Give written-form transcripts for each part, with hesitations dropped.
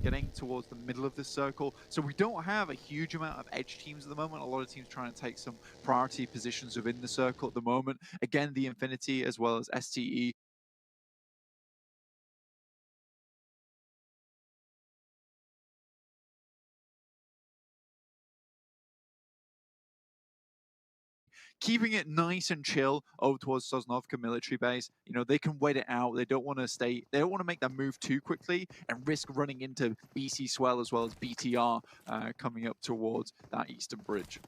getting towards the middle of this circle. So we don't have a huge amount of edge teams at the moment. A lot of teams trying to take some priority positions within the circle at the moment. Again, the Infinity as well as STE keeping it nice and chill over towards Sosnovka military base. You know, they can wait it out. They don't want to stay, they don't want to make that move too quickly and risk running into BC Swell as well as BTR coming up towards that eastern bridge.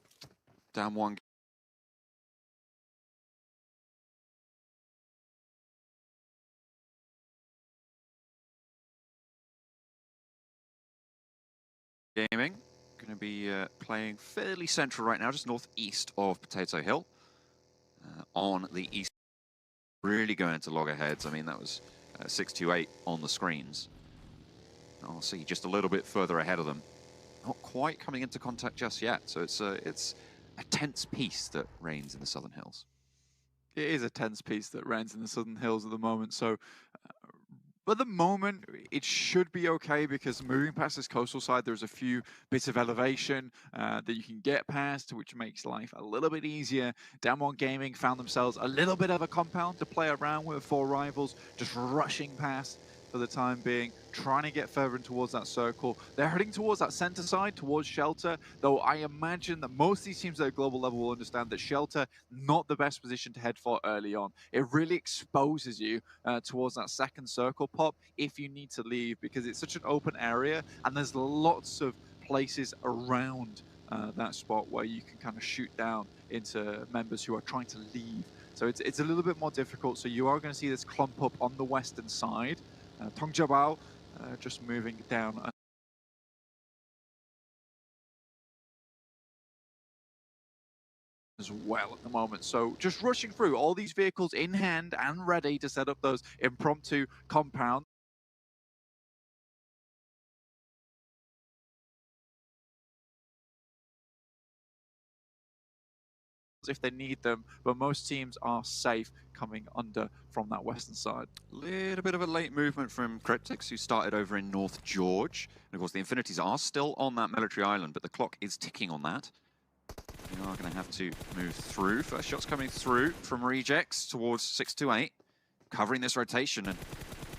Down one. Gaming, going to be playing fairly central right now, just northeast of Potato Hill. On the east, really going to loggerheads. I mean, that was 628 on the screens. I'll see just a little bit further ahead of them. Not quite coming into contact just yet, so it's a tense peace that reigns in the Southern Hills. It is a tense piece that reigns in the Southern Hills at the moment, so at the moment, it should be okay because moving past this coastal side, there's a few bits of elevation that you can get past, which makes life a little bit easier. Damwon Gaming found themselves a little bit of a compound to play around with, 4 rivals just rushing past for the time being, trying to get further in towards that circle. They're heading towards that center side, towards Shelter, though I imagine that most of these teams at a global level will understand that Shelter, not the best position to head for early on. It really exposes you towards that second circle pop if you need to leave, because it's such an open area and there's lots of places around that spot where you can kind of shoot down into members who are trying to leave. So it's a little bit more difficult. So you are going to see this clump up on the western side. Tongjabao just moving down as well at the moment. So just rushing through all these vehicles in hand and ready to set up those impromptu compounds. If they need them, but most teams are safe coming under from that western side. Little bit of a late movement from Cryptics, who started over in North George. And of course, the Infinities are still on that military island, but the clock is ticking on that. We are going to have to move through. First shot's coming through from Rejects towards 628, covering this rotation and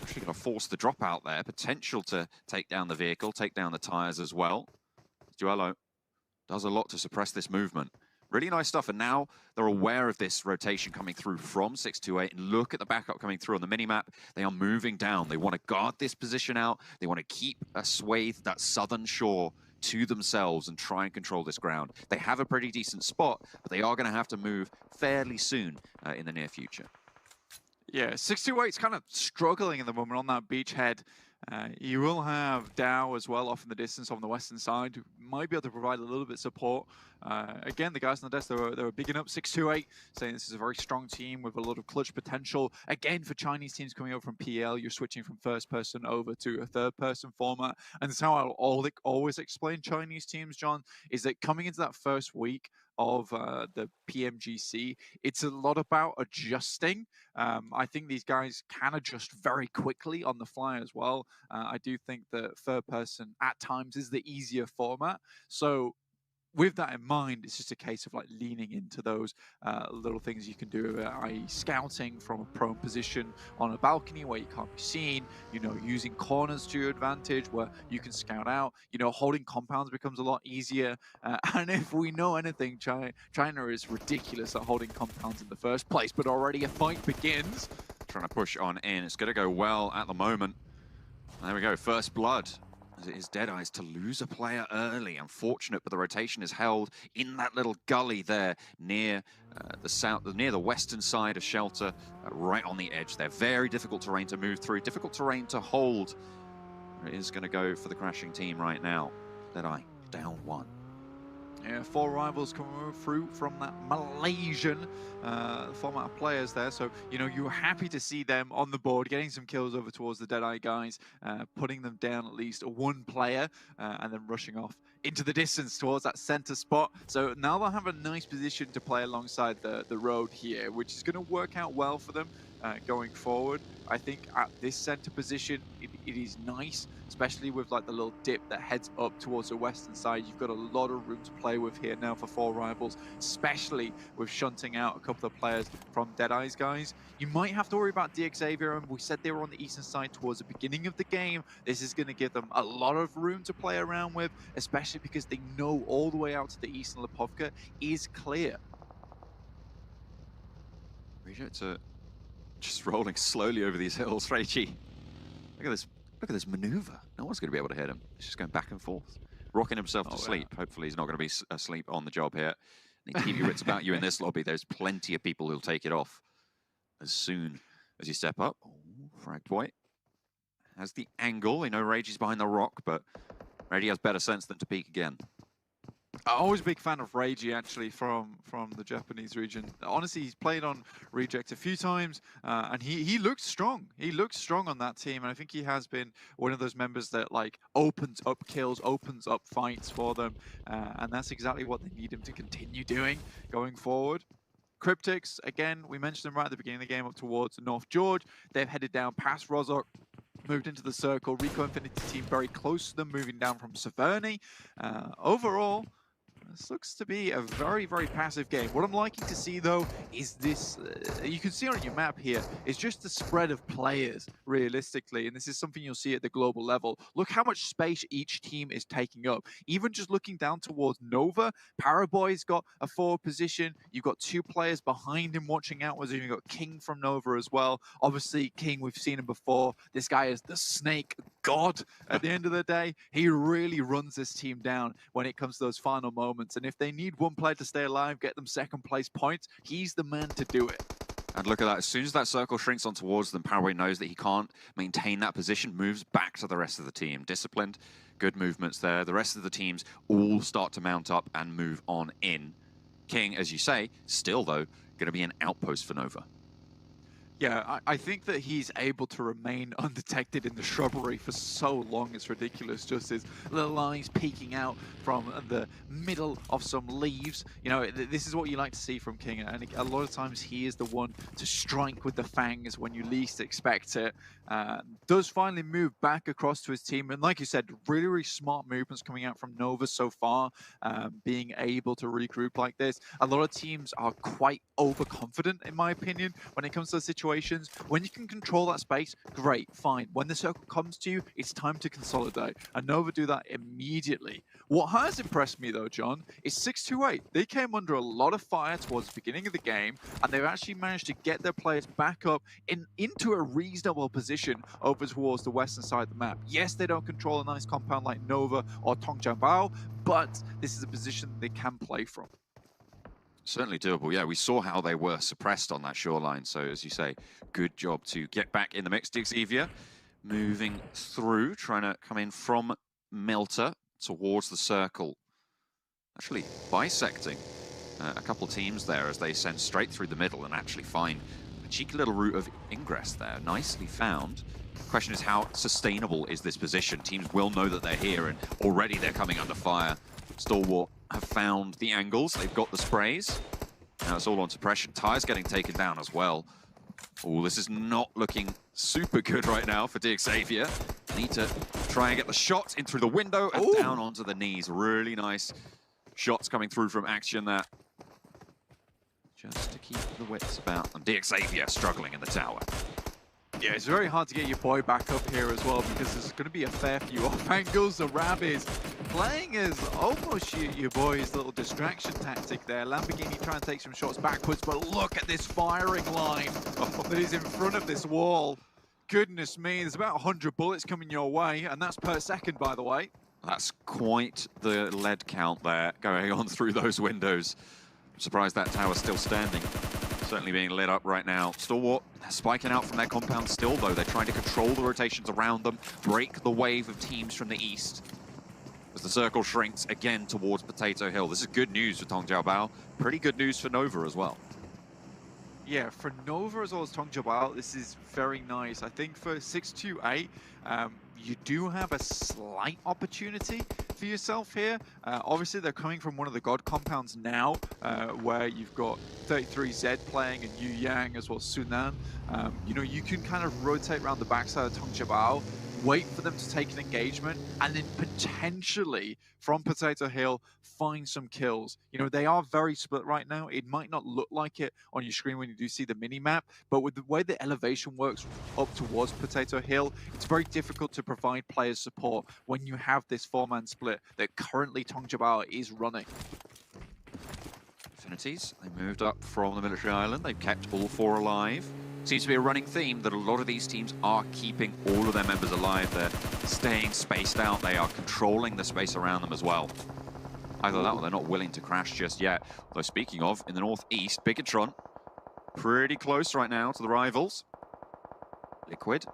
actually going to force the drop out there. Potential to take down the vehicle, take down the tires as well. Duello does a lot to suppress this movement. Really nice stuff, and now they're aware of this rotation coming through from 628, and look at the backup coming through on the minimap. They are moving down. They want to guard this position out. They want to keep a swathe, that southern shore, to themselves and try and control this ground. They have a pretty decent spot, but they are going to have to move fairly soon in the near future. Yeah, 628's kind of struggling at the moment on that beachhead. You will have Dow as well off in the distance on the western side, who might be able to provide a little bit of support. Again, the guys on the desk, they were bigging up 628, saying this is a very strong team with a lot of clutch potential. Again, for Chinese teams coming over from PL, you're switching from first person over to a third person format. And that's how I'll always explain Chinese teams, John, is that coming into that first week of the PMGC, it's a lot about adjusting. I think these guys can adjust very quickly on the fly as well. I do think that third person at times is the easier format. So with that in mind, it's just a case of like leaning into those little things you can do, i.e. scouting from a prone position on a balcony where you can't be seen, you know, using corners to your advantage where you can scout out, you know, holding compounds becomes a lot easier. And if we know anything, China is ridiculous at holding compounds in the first place, but already a fight begins. Trying to push on in. It's going to go well at the moment. There we go, first blood. As it is Deadeye's to lose a player early. Unfortunate, but the rotation is held in that little gully there near near the western side of Shelter, right on the edge there. Very difficult terrain to move through, difficult terrain to hold. It is going to go for the crashing team right now. Deadeye down 1. Yeah, 4 rivals coming through from that Malaysian format of players there. So, you know, you're happy to see them on the board, getting some kills over towards the Deadeye guys, putting them down at least 1 player, and then rushing off into the distance towards that center spot. So now they'll have a nice position to play alongside the road here, which is going to work out well for them. going forward. I think at this center position, it is nice, especially with like the little dip that heads up towards the western side. You've got a lot of room to play with here now for 4 rivals, especially with shunting out a couple of players from Deadeye's guys. You might have to worry about DXavier, and we said they were on the eastern side towards the beginning of the game. This is going to give them a lot of room to play around with, especially because they know all the way out to the east and Lipovka is clear. Regents are just rolling slowly over these hills. Reggie, look at this maneuver. No one's going to be able to hit him. He's just going back and forth, rocking himself to sleep. Hopefully he's not going to be asleep on the job here. Need to keep your wits about you in this lobby. There's plenty of people who'll take it off as soon as you step up. Oh, Fragged White has the angle. You know Reggie's behind the rock, but Reggie has better sense than to peek again. I'm always a big fan of Reiji, actually, from the Japanese region. Honestly, he's played on Reject a few times, and he looks strong. He looks strong on that team, and I think he has been one of those members that like opens up kills, opens up fights for them, and that's exactly what they need him to continue doing going forward. Cryptics, again, we mentioned them right at the beginning of the game up towards North George. They've headed down past Rozok, moved into the circle. Rico Infinity team very close to them, moving down from Severny. Overall, this looks to be a very, very passive game. What I'm liking to see, though, is this, you can see on your map here, is just the spread of players, realistically, and this is something you'll see at the global level. Look how much space each team is taking up. Even just looking down towards Nova, Paraboy's got a forward position. You've got 2 players behind him watching out. You've got King from Nova as well. Obviously, King, we've seen him before. This guy is the snake god at the end of the day. He really runs this team down when it comes to those final moments. And if they need one player to stay alive, get them second place points, he's the man to do it. And look at that. As soon as that circle shrinks on towards them, Paraboy knows that he can't maintain that position, moves back to the rest of the team. Disciplined, good movements there. The rest of the teams all start to mount up and move on in. King, as you say, still, though, going to be an outpost for Nova. Yeah, I think that he's able to remain undetected in the shrubbery for so long. It's ridiculous. Just his little eyes peeking out from the middle of some leaves. You know, this is what you like to see from King. And a lot of times he is the one to strike with the fangs when you least expect it. Does finally move back across to his team. And like you said, really, really smart movements coming out from Nova so far. Being able to regroup like this. A lot of teams are quite overconfident, in my opinion, when it comes to the situation. When you can control that space, great, fine. When the circle comes to you, it's time to consolidate. And Nova do that immediately. What has impressed me, though, John, is 628. They came under a lot of fire towards the beginning of the game, and they've actually managed to get their players back up into a reasonable position over towards the western side of the map. Yes, they don't control a nice compound like Nova or Tongjiabao, but this is a position they can play from. Certainly doable. Yeah, we saw how they were suppressed on that shoreline. So, as you say, good job to get back in the mix. DXavier moving through, trying to come in from Melter towards the circle. Actually bisecting a couple of teams there as they send straight through the middle and actually find a cheeky little route of ingress there. Nicely found. The question is, how sustainable is this position? Teams will know that they're here, and already they're coming under fire. Stalwart have found the angles. They've got the sprays. Now it's all on suppression. Tyre's getting taken down as well. Oh, this is not looking super good right now for DXavier. Need to try and get the shot in through the window and down onto the knees. Really nice shots coming through from Action there. Just to keep the wits about. And DXavier struggling in the tower. Yeah, it's very hard to get your boy back up here as well, because there's going to be a fair few off angles. The Rab is playing as almost your boy's little distraction tactic there. Lamborghini trying to take some shots backwards, but look at this firing line that is in front of this wall. Goodness me, there's about 100 bullets coming your way, and that's per second, by the way. That's quite the lead count there going on through those windows. I'm surprised that tower's still standing. Certainly being lit up right now. Stalwart spiking out from their compound still, though. They're trying to control the rotations around them, break the wave of teams from the east. As the circle shrinks again towards Potato Hill. This is good news for Tongjiabao. Pretty good news for Nova as well. Yeah, for Nova as well as Tongjiabao, this is very nice. I think for 628, you do have a slight opportunity for yourself here. Obviously, they're coming from one of the God compounds now, where you've got 33Z playing and Yu Yang as well as Sunan. You know, you can kind of rotate around the backside of Tong Jabao, wait for them to take an engagement, and then potentially from Potato Hill find some kills. You know, they are very split right now. It might not look like it on your screen when you do see the mini-map, but with the way the elevation works up towards Potato Hill, it's very difficult to provide players support when you have this four-man split that currently Tong Jabao is running. Infinities, they moved up from the military island. They've kept all four alive. Seems to be a running theme that a lot of these teams are keeping all of their members alive. They're staying spaced out. They are controlling the space around them as well. Either that or they're not willing to crash just yet. Though speaking of, in the northeast, Bigatron, pretty close right now to the rivals. Liquid,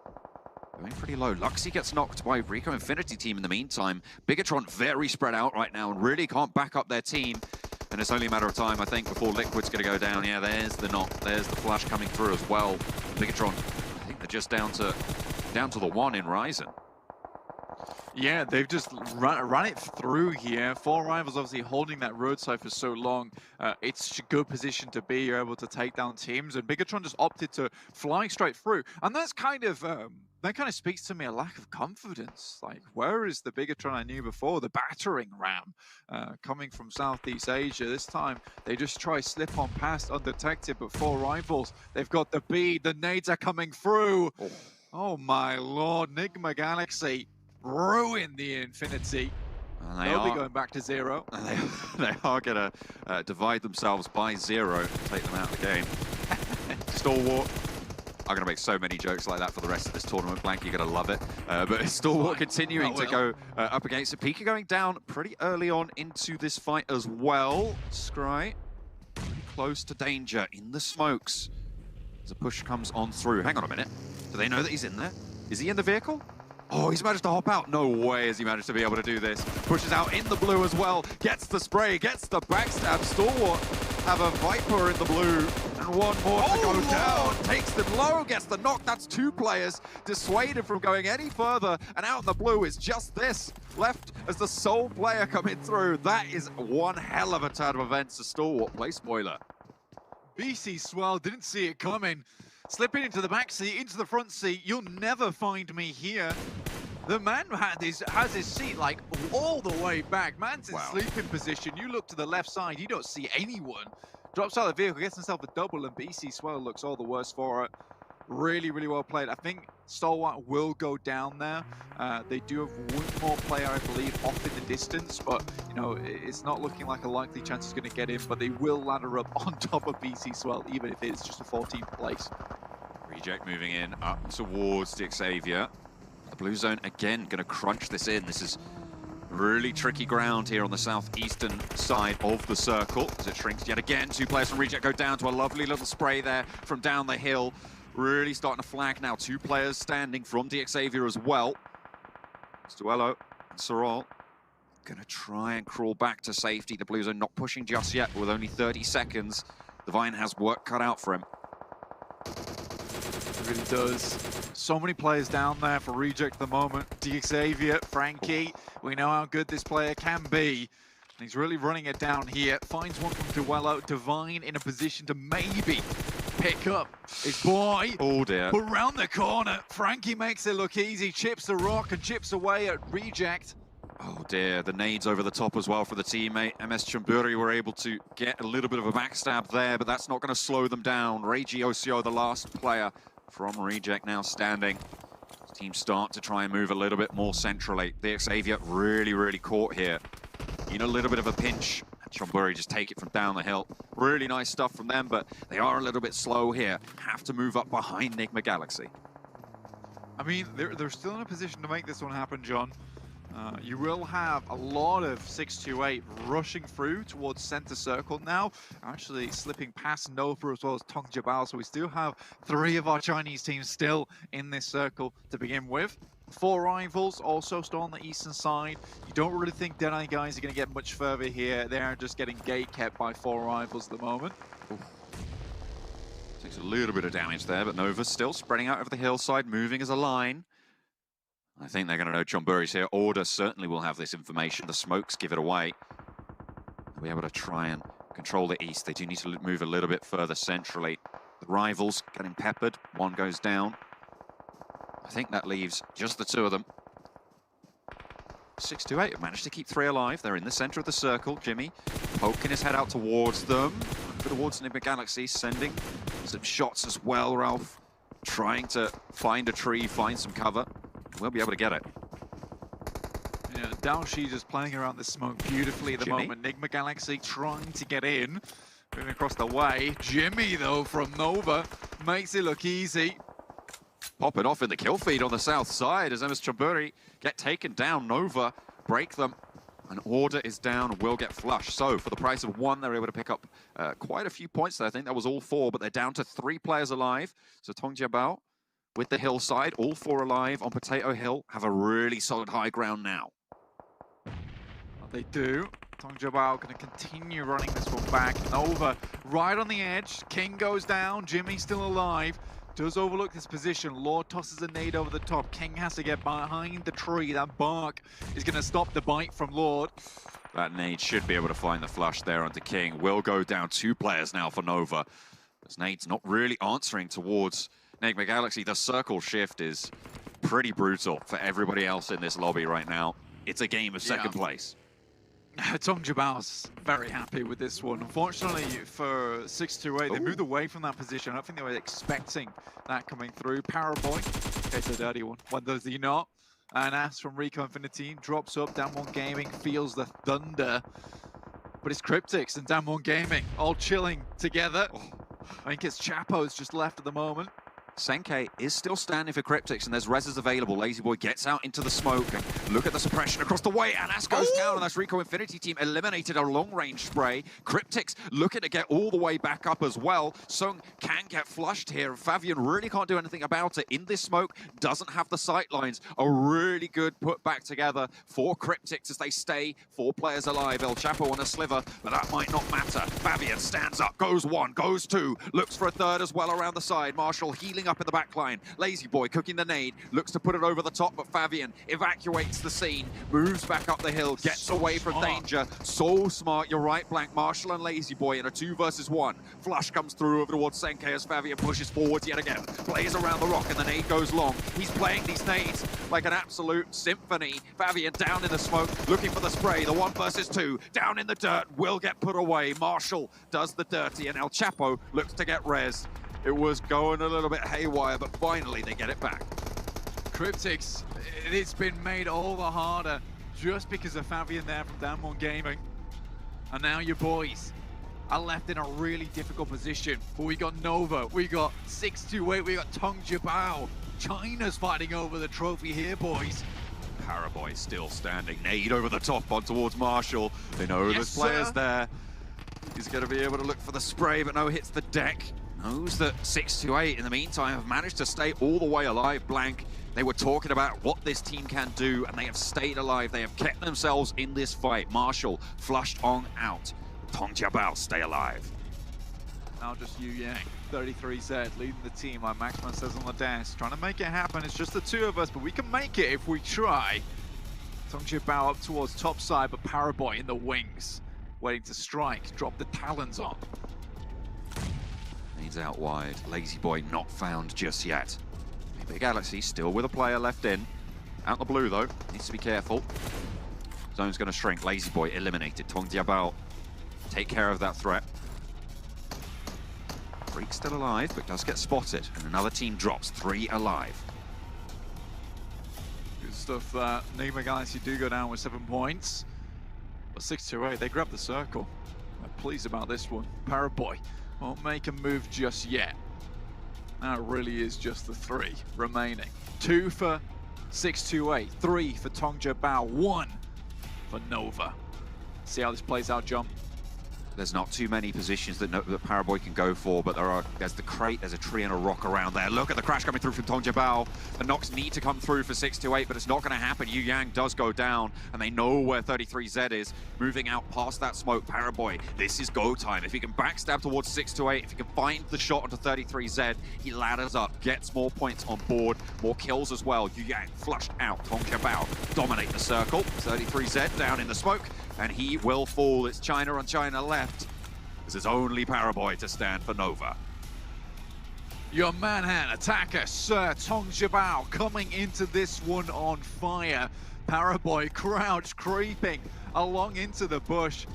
going pretty low. Luxy gets knocked by Rico Infinity team in the meantime. Bigatron very spread out right now and really can't back up their team. And it's only a matter of time, I think, before Liquid's going to go down. Yeah, there's the knock. There's the flash coming through as well. Bigatron, I think they're just down to the one in Ryzen. Yeah, they've just run it through here. Four rivals obviously holding that roadside for so long. It's a good position to be. You're able to take down teams, and Bigatron just opted to fly straight through. And that's kind of that kind of speaks to me a lack of confidence. Like, where is the Bigatron I knew before? The battering ram coming from Southeast Asia. This time they just try slip on past undetected, but four rivals. They've got the bead. The nades are coming through. Oh my lord, Nigma Galaxy ruin the Infinity. They'll be going back to 0. They are going to divide themselves by 0 and take them out of the game. Stalwart. I'm going to make so many jokes like that for the rest of this tournament. Blank, you're going to love it. But Stalwart continuing to go up against it. Pika going down pretty early on into this fight as well. Scry pretty close to danger in the smokes as a push comes on through. Hang on a minute. Do they know that he's in there? Is he in the vehicle? Oh, he's managed to hop out. No way has he managed to be able to do this. Pushes out in the blue as well. Gets the spray, gets the backstab. Stalwart have a Viper in the blue. And one more to go down. Takes them low, gets the knock. That's 2 players dissuaded from going any further. And out in the blue is just this. Left as the sole player coming through. That is one hell of a turn of events to Stalwart. Play spoiler. BC Swell didn't see it coming. Slipping into the back seat, into the front seat. You'll never find me here. The man has his seat like all the way back. Man's in sleeping position. You look to the left side, you don't see anyone. Drops out of the vehicle, gets himself a double, and BC Swell looks all the worse for it. Really, really well played. I think Stalwart will go down there. They do have one more player, I believe, off in the distance, but you know, it's not looking like a likely chance he's going to get in, but they will ladder up on top of BC Swell, even if it's just a 14th place. Reject moving in up towards the Xavier. The blue zone again going to crunch this in. This is really tricky ground here on the southeastern side of the circle as it shrinks yet again. 2 players from Reject go down to a lovely little spray there from down the hill. Really starting to flag now. 2 players standing from the Xavier as well. Stuello and Sorol going to try and crawl back to safety. The blue zone not pushing just yet, but with only 30 seconds. The Vine has work cut out for him. It really does. So many players down there for Reject at the moment. Xavier, Frankie, we know how good this player can be. And he's really running it down here. Finds one from Duello. Divine in a position to maybe pick up his boy. Oh dear. But round the corner, Frankie makes it look easy. Chips the rock and chips away at Reject. Oh dear, the nades over the top as well for the teammate. MS Chumburi were able to get a little bit of a backstab there, but that's not going to slow them down. Reiji Osio, the last player from Reject, now standing. Teams start to try and move a little bit more centrally. The Xavier really, really caught here. In a little bit of a pinch. Chumburi just take it from down the hill. Really nice stuff from them, but they are a little bit slow here. Have to move up behind Nigma Galaxy. I mean, they're still in a position to make this one happen, John. You will have a lot of 628 rushing through towards center circle now, actually slipping past Nova as well as Tong Jabal, so we still have 3 of our Chinese teams still in this circle to begin with. 4 rivals also still on the eastern side. You don't really think Deadeye guys are going to get much further here. They're just getting gate kept by 4 rivals at the moment. Ooh. Takes a little bit of damage there, but Nova's still spreading out over the hillside, moving as a line. I think they're going to know Chonburi's here. Order certainly will have this information. The smokes give it away. They'll be able to try and control the east. They do need to move a little bit further centrally. The rivals getting peppered. One goes down. I think that leaves just the two of them. 628 have managed to keep 3 alive. They're in the center of the circle. Jimmy poking his head out towards them. Towards Enigma Galaxy, sending some shots as well, Ralph. Trying to find a tree, find some cover. We'll be able to get it. Yeah, Daoshi just playing around the smoke beautifully at the moment. Enigma Galaxy trying to get in. Moving across the way. Jimmy, though, from Nova, makes it look easy. Pop it off in the kill feed on the south side as MS Chonburi get taken down. Nova break them. An Order is down, will get flushed. So for the price of 1, they're able to pick up quite a few points there. I think that was all 4, but they're down to 3 players alive. So Tongjiabao with the hillside, all 4 alive on Potato Hill, have a really solid high ground now. Well, they do. Tongjiabao going to continue running this one back. Nova right on the edge. King goes down. Jimmy still alive. Does overlook this position. Lord tosses a nade over the top. King has to get behind the tree. That bark is going to stop the bite from Lord. That nade should be able to find the flush there onto King. Will go down 2 players now for Nova. This nade's not really answering towards Enigma Galaxy. The circle shift is pretty brutal for everybody else in this lobby right now. It's a game of second place. Tongjiabao's very happy with this one. Unfortunately for 628, they moved away from that position. I don't think they were expecting that coming through. Paraboy, it's a dirty one. What does he not? And As from Rico Infinity drops up. Damwon Gaming feels the thunder. But it's Cryptix and Damwon Gaming all chilling together. I think it's Chapo's just left at the moment. Senke is still standing for Cryptix, and there's reses available. Lazy Boy gets out into the smoke, and look at the suppression across the way, and As goes down, and that's Rico Infinity team eliminated a long-range spray. Cryptix looking to get all the way back up as well. Sung can get flushed here, and Fabian really can't do anything about it. In this smoke, doesn't have the sight lines. A really good put back together for Cryptix as they stay 4 players alive. El Chapo on a sliver, but that might not matter. Fabian stands up, goes 1, goes 2, looks for a 3rd as well around the side. Marshall healing up in the back line. Lazy Boy cooking the nade, looks to put it over the top, but Fabian evacuates the scene, moves back up the hill, gets away from danger. So smart, you're right, Blank. Marshall and Lazy Boy in a 2 versus 1. Flush comes through over towards Senke as Fabian pushes forwards yet again. Plays around the rock and the nade goes long. He's playing these nades like an absolute symphony. Fabian down in the smoke, looking for the spray. The 1 versus 2, down in the dirt, will get put away. Marshall does the dirty, and El Chapo looks to get res. It was going a little bit haywire, but finally they get it back. Cryptix, it's been made all the harder just because of Fabian there from Damwon Gaming. And now your boys are left in a really difficult position. But we got Nova, we got 628, we got Tongjiabao. China's fighting over the trophy here, boys. Paraboy still standing. Nade over the top on towards Marshall. They know there's players there. He's going to be able to look for the spray, but no, hits the deck. Knows that 628 in the meantime have managed to stay all the way alive. Blank, they were talking about what this team can do, and they have stayed alive. They have kept themselves in this fight. Marshall flushed on out. Tongjiabao stay alive. Now just Yu Yang, 33Z, leading the team like Maxman says on the desk. Trying to make it happen. It's just the 2 of us, but we can make it if we try. Tongjiabao up towards top side, but Paraboy in the wings, waiting to strike, drop the talons on. Needs out wide. Lazy Boy not found just yet. Big Galaxy still with a player left in. Out the blue though, needs to be careful. Zone's going to shrink. Lazy Boy eliminated. Tongjiabao take care of that threat. Freak still alive, but does get spotted. And another team drops 3 alive. Good stuff that Enigma Galaxy do go down with 7 points. But 628, they grab the circle. I'm pleased about this one. Paraboy won't make a move just yet. Now it really is just the 3 remaining. 2 for 628, 3 for Tongjiabao, 1 for Nova. See how this plays out, John. There's not too many positions that Paraboy can go for, but there's the crate, there's a tree and a rock around there. Look at the crash coming through from TJB. The knocks need to come through for 628, but it's not going to happen. Yu Yang does go down, and they know where 33Z is. Moving out past that smoke, Paraboy, this is go time. If he can backstab towards 628, if he can find the shot onto 33Z, he ladders up, gets more points on board, more kills as well. Yu Yang flushed out. TJB dominate the circle. 33Z down in the smoke, and he will fall. It's China on China left. This is only Paraboy to stand for Nova. Your manhunt attacker, Sir TJB, coming into this one on fire. Paraboy crouch creeping along into the bush,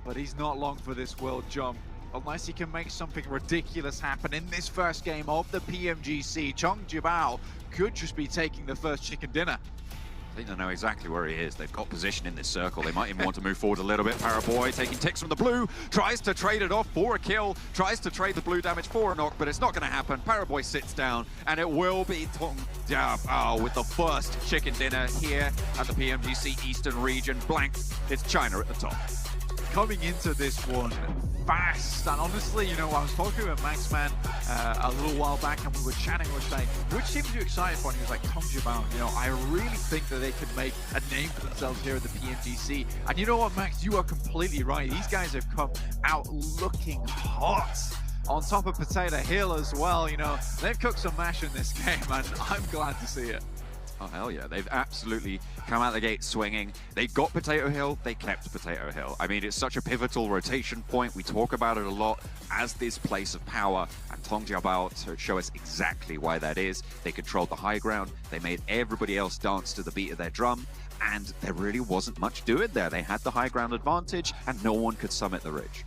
but he's not long for this world jump. Unless he can make something ridiculous happen in this first game of the PMGC, TJB could just be taking the first chicken dinner. I think they know exactly where he is. They've got position in this circle. They might even want to move forward a little bit. Paraboy taking ticks from the blue, tries to trade it off for a kill, tries to trade the blue damage for a knock, but it's not going to happen. Paraboy sits down, and it will be TJB with the first chicken dinner here at the PMGC Eastern region. Blank, it's China at the top. Coming into this one fast, and honestly, you know, I was talking with Max Man a little while back, and we were chatting, we were saying, which team are you excited for? And he was like, TJB, you know, I really think that they could make a name for themselves here at the PMGC. And you know what, Max, you are completely right. These guys have come out looking hot. On top of Potato Hill as well, you know, they've cooked some mash in this game, and I'm glad to see it. Oh, hell yeah. They've absolutely come out the gate swinging. They got Potato Hill, they kept Potato Hill. I mean, it's such a pivotal rotation point. We talk about it a lot as this place of power, and TJB to show us exactly why that is. They controlled the high ground, they made everybody else dance to the beat of their drum, and there really wasn't much doing there. They had the high ground advantage, and no one could summit the ridge.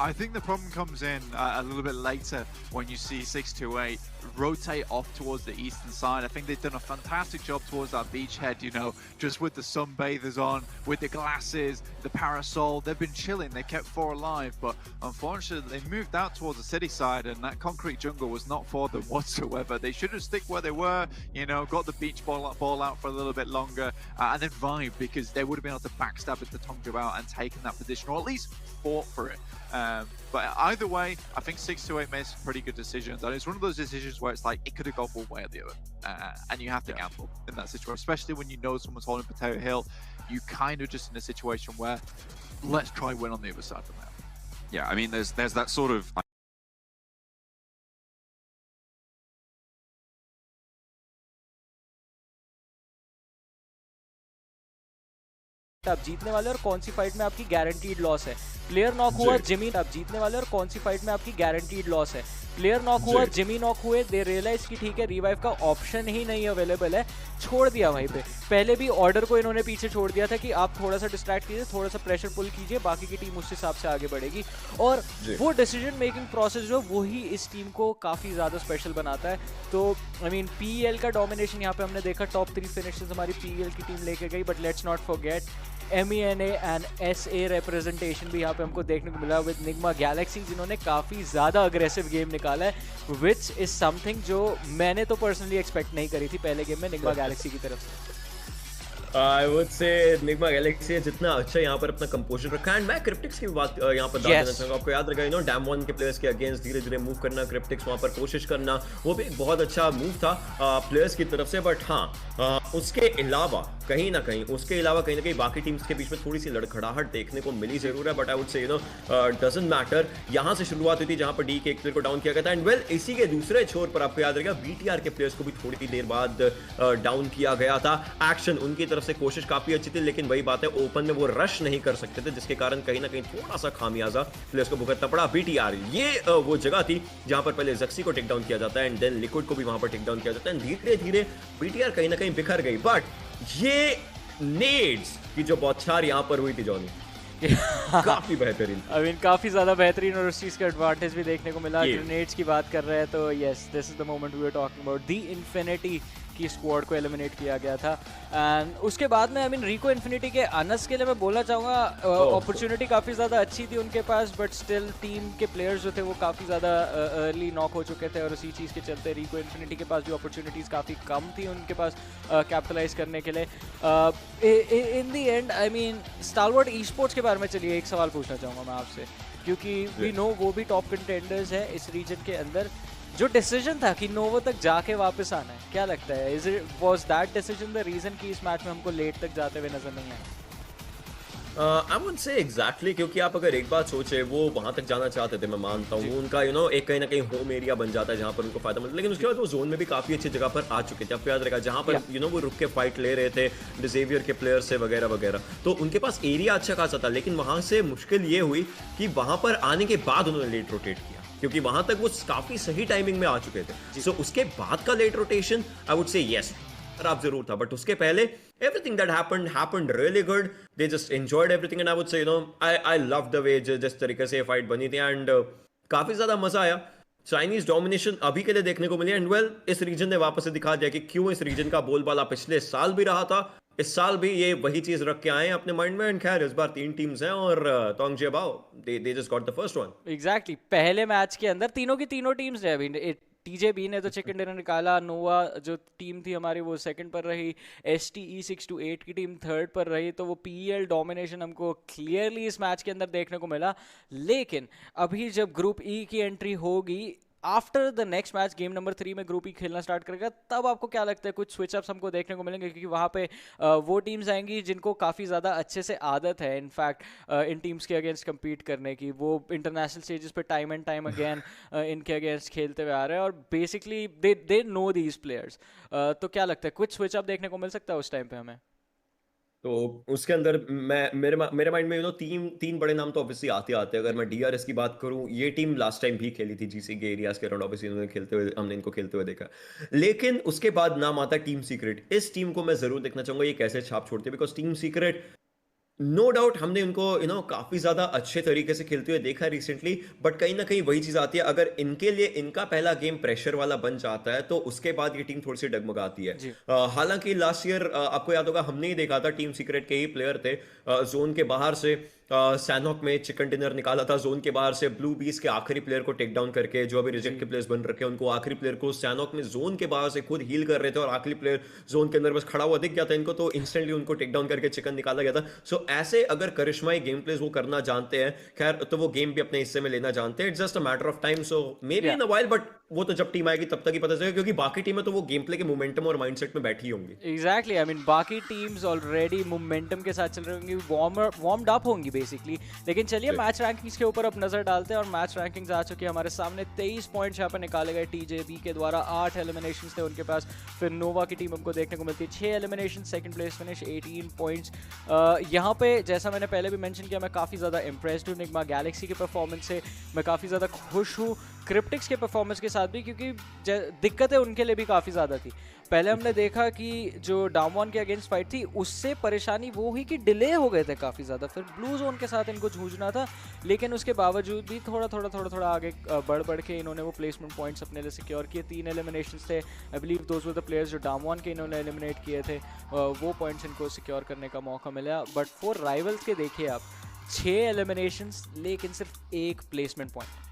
I think the problem comes in a little bit later when you see 628 rotate off towards the eastern side. I think they've done a fantastic job towards that beachhead, you know, just with the sunbathers on, with the glasses, the parasol. They've been chilling, they kept 4 alive, but unfortunately they moved out towards the city side, and that concrete jungle was not for them whatsoever. They should have stick where they were, you know, got the beach ball out for a little bit longer, and then vibe, because they would have been able to backstab into TJB and taken that position, or at least fought for it. But either way, I think 628 made some pretty good decisions, and it's one of those decisions where it's like it could have gone one way or the other, and you have to gamble in that situation, especially when you know someone's holding Potato Hill. You kind of just in a situation where let's try win on the other side of that. Yeah, I mean, there's that sort of. आप जीतने वाले और कौन सी fight में आपकी guaranteed loss है. Player knock हुआ, Jimmy आप जीतने वाले और कौन सी फाइट में आपकी गारंटीड लॉस है. प्लेयर नॉक हुआ, जिमी नॉक हुए, दे रियलाइज कि ठीक है रिवाइव का ऑप्शन ही नहीं अवेलेबल है, छोड़ दिया वहीं पे. पहले भी ऑर्डर को इन्होंने पीछे छोड़ दिया था कि आप थोड़ा सा डिस्ट्रैक्ट कीजिए, थोड़ा सा प्रेशर पुल कीजिए, बाकी की टीम उस हिसाब से आगे बढ़ेगी. और वो डिसीजन मेकिंग प्रोसेस जो वो ही इस टीम को काफ़ी ज़्यादा स्पेशल बनाता है. तो आई मीन PEL का डोमिनेशन यहाँ पे हमने देखा, टॉप 3 फिनिशेस हमारी PEL की टीम लेके गई, but let's not forget MENA and SA representation भी यहाँ पे हमको देखने को मिला विद निग्मा गैलेक्सी, जिन्होंने काफ़ी ज़्यादा अग्रेसिव गेम निकाला है, विच इज़ समथिंग जो मैंने तो पर्सनली एक्सपेक्ट नहीं करी थी पहले गेम में निग्मा गैलेक्सी की तरफ से. I would say Nyingma Galaxy है जितना अच्छा यहाँ पर अपना कंपोजर रखा है. एंड मैं क्रिप्टिक्स की बात यहाँ पर देना चाहूँगा. आपको याद रहेगा, यू नो, डैम 1 के प्लेयर्स के अगेंस्ट धीरे धीरे मूव करना, क्रिप्टिक्स वहाँ पर कोशिश करना, वो भी एक बहुत अच्छा मूव था प्लेयर्स की तरफ से. बट हाँ, उसके अलावा कहीं ना कहीं बाकी टीम्स के बीच में थोड़ी सी लड़खड़ाहट देखने को मिली जरूर है. बट आई वुड से, यू नो, डजंट मैटर. यहाँ से शुरुआत हुई थी जहाँ पर डी के एक प्लेयर को डाउन किया गया था. एंड वेल, इसी के दूसरे छोर पर आपको याद रहेगा BTR के प्लेयर्स को भी थोड़ी देर बाद डाउन किया गया था. एक्शन उनकी तरफ से कोशिश काफी अच्छी थी, लेकिन वही बात है, ओपन में वो रश नहीं कर सकते थे, जिसके कारण कहीं ना कहीं थोड़ा सा खामियाजा प्लेयर्स को भुगतना पड़ा. BTR ये वो जगह थी जहां पर पहले जक्सी को टेक डाउन किया जाता है, एंड देन लिक्विड को भी वहां पर टेक डाउन किया जाता है. धीरे धीरे BTR कहीं ना कहीं बिखर गई. बट ये नेड्स की जो बौछार यहां पर हुई थी जॉनी, काफी बेहतरीन. आई मीन काफी ज्यादा बेहतरीन, और उस चीज का एडवांटेज भी देखने को मिला. ग्रेनेड्स की बात कर रहे हैं तो yes, this is the moment we are talking about. The infinity की स्क्वाड को एलिमिनेट किया गया था। एंड उसके बाद में आई मीन रिको इन्फिनिटी के अनस के लिए मैं बोलना चाहूँगा अपॉर्चुनिटी काफ़ी ज़्यादा अच्छी थी उनके पास, बट स्टिल टीम के प्लेयर्स जो थे वो काफ़ी ज़्यादा अर्ली नॉक हो चुके थे और उसी चीज़ के चलते रिको इन्फिनिटी के पास भी अपॉर्चुनिटीज़ काफ़ी कम थी उनके पास कैपिटलाइज करने के लिए। In the end I mean starward esports के बारे में चलिए एक सवाल पूछना चाहूँगा मैं आपसे, क्योंकि वी नो वो भी टॉप कंटेंडर्स है इस रीजन के अंदर। जो डिसीजन था कि नोवो तक जाके वापस आना है, क्या लगता है is it was that decision the reason कि इस मैच में हमको लेट तक जाते हुए नजर नहीं आए? आई वुड से एग्जैक्टली, क्योंकि आप अगर एक बात सोचे वो वहां तक जाना चाहते थे, मैं मानता हूँ उनका एक कहीं ना कहीं होम एरिया बन जाता है जहाँ पर उनको फायदा मिलता है, लेकिन उसके बाद वो जोन में भी काफी अच्छी जगह पर आ चुके थे। आपको याद रहेगा जहाँ पर वो रुक के फाइट ले रहे थे डिजेवियर के प्लेयर से वगैरह वगैरह, तो उनके पास एरिया अच्छा खासा था, लेकिन वहां से मुश्किल ये हुई कि वहां पर आने के बाद उन्होंने लेट रोटेट किया, क्योंकि वहां तक वो काफी सही टाइमिंग में आ चुके थे। सो उसके बाद का late rotation I would say yes खराब जरूर था, बट उसके पहले everything that happened really good. They just enjoyed everything and I would say I loved the way जिस तरीके से फाइट बनी थी एंड काफी ज्यादा मजा आया। चाइनीज डोमिनेशन अभी के लिए देखने को मिली एंड वेल इस रीजन ने वापस से दिखा दिया कि क्यों इस रीजन का बोलबाला पिछले साल भी रहा था, इस साल भी ये वही चीज रख के आए हैं अपने माइंड में। एंड खैर इस बार 3 टीम्स हैं और तोंगजेबाओ they just got the first one. Exactly, पहले मैच के अंदर तीनों की तीनों टीम्स है अभी। TJB ने तो चिकन डिनर निकाला, नोवा जो टीम थी हमारी वो सेकंड पर रही, STE 6-8 की टीम थर्ड पर रही, तो वो PEL डोमिनेशन हमको क्लियरली इस मैच के अंदर देखने को मिला। लेकिन अभी जब ग्रुप E की एंट्री होगी after the next match game number 3 में ग्रुप ई खेलना स्टार्ट करेगा, तब आपको क्या लगता है कुछ स्विच अप्स हमको देखने को मिलेंगे? क्योंकि वहाँ पे वो टीम्स आएंगी जिनको काफ़ी ज़्यादा अच्छे से आदत है इनफैक्ट इन टीम्स के अगेंस्ट कम्पीट करने की। वो इंटरनेशनल स्टेजेस पे टाइम एंड टाइम अगेन इनके अगेंस्ट खेलते हुए आ रहे हैं और basically they know these players. तो क्या लगता है कुछ स्विच अप देखने को मिल सकता है उस टाइम पे हमें? तो उसके अंदर मेरे माइंड में तीन बड़े नाम तो ऑब्वियसली आते हैं। अगर मैं DRS की बात करूं, ये टीम लास्ट टाइम भी खेली थी जीसी के एरियाज के अराउंड, ऑब्वियसली हमने इनको खेलते हुए देखा। लेकिन उसके बाद नाम आता है टीम सीक्रेट। इस टीम को मैं जरूर देखना चाहूंगा ये कैसे छाप छोड़ती है, because team secret no doubt हमने उनको काफी ज्यादा अच्छे तरीके से खेलते हुए देखा रिसेंटली, बट कहीं ना कहीं वही चीज आती है, अगर इनके लिए इनका पहला गेम प्रेशर वाला बन जाता है तो उसके बाद ये टीम थोड़ी सी डगमगाती है। हालांकि लास्ट ईयर आपको याद होगा हमने ही देखा था टीम सीक्रेट के ही प्लेयर थे जोन के बाहर से सैनहॉक में चिकन डिनर निकाला था, जोन के बाहर से ब्लू बीस के आखिरी प्लेयर को टेक डाउन करके, जो अभी रिजेक्ट के प्लेयर्स बन रखे हैं उनको आखिरी प्लेयर को सैनहॉक में जोन के बाहर से खुद हील कर रहे थे और आखिरी प्लेयर जोन के अंदर बस खड़ा हुआ दिख गया था इनको, तो इंस्टेंटली उनको टेक डाउन करके चिकन निकाला गया था। सो ऐसे अगर करिश्माई गेम प्लेस वो करना जानते हैं, खैर तो वो गेम भी अपने हिस्से में लेना जानते हैं। It's just a matter of time, so may be in a while, but वो तो जब टीम आएगी तब तक ही पता चलेगा, क्योंकि बाकी टीमें तो वो गेम प्ले के मोमेंटम और माइंडसेट में बैठी होंगी। एग्जैक्टली, आई मीन बाकी टीम्स ऑलरेडी मोमेंटम के साथ चल रही होंगी, वार्म्ड अप होंगी बेसिकली। लेकिन चलिए मैच रैंकिंग्स के ऊपर अब नजर डालते हैं और मैच रैंकिंग्स आ चुकी है हमारे सामने। 23 पॉइंट्स यहाँ पर निकाले गए TJB के द्वारा, 8 एलिमिनेशंस थे उनके पास। फिर नोवा की टीम हमको देखने को मिलती है 6 elimination, second place finish 18 points. यहाँ पे जैसा मैंने पहले भी मेंशन किया, मैं काफ़ी ज़्यादा इंप्रेस्ड हूँ निग्मा गैलेक्सी के परफॉर्मेंस से, मैं काफ़ी ज़्यादा खुश हूँ क्रिप्टिक्स के परफॉर्मेंस के साथ भी, क्योंकि दिक्कतें उनके लिए भी काफ़ी ज़्यादा थी। पहले हमने देखा कि जो डामवन के अगेंस्ट फाइट थी उससे परेशानी वो हुई कि डिले हो गए थे काफ़ी ज़्यादा, फिर ब्लू जोन के साथ इनको जूझना था, लेकिन उसके बावजूद भी थोड़ा आगे बढ़ के इन्होंने वो प्लेसमेंट पॉइंट्स अपने लिए सिक्योर किए। 3 एलिमिनेशंस थे, I believe those were the players जो डामवन के इन्होंने एलिमिनेट किए थे, वो पॉइंट्स इनको सिक्योर करने का मौका मिला। बट फॉर राइवल्स के देखिए आप, 6 एलिमिनेशंस लेकिन सिर्फ 1 प्लेसमेंट पॉइंट।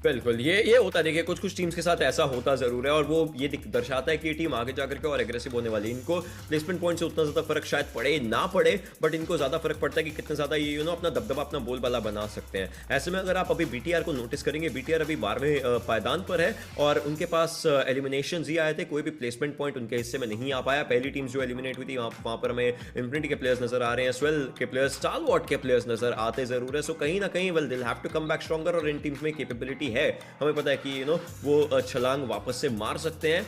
बिल्कुल, ये होता है। देखिए कुछ टीम्स के साथ ऐसा होता जरूर है और वो ये दर्शाता है कि ये टीम आगे जाकर के और एग्रेसिव होने वाली है। इनको प्लेसमेंट पॉइंट से उतना ज्यादा फर्क शायद पड़े ना पड़े, बट इनको ज्यादा फर्क पड़ता है कि कितना ज्यादा ये अपना दबदबा, अपना बोलबाला बना सकते हैं। ऐसे में अगर आप अभी BTR को नोटिस करेंगे, BTR अभी 12वें पायदान पर है और उनके पास एलिमिनेशन ही आए थे, कोई भी प्लेसमेंट पॉइंट उनके हिस्से में नहीं आ पाया। पहली टीम जो एलिमिनेट हुई थी वहां पर हमें इन्फिनिटी के प्लेयर्स नजर आ रहे हैं, स्वेल के प्लेयर्स, स्टारवॉर्ड के प्लेयर्स नजर आते जरूर है। सो कहीं ना कहीं well they have to come back stronger और इन टीम्स में कैपेबिलिटी है, हमें पता है कि वो छलांग वापस से मार सकते हैं।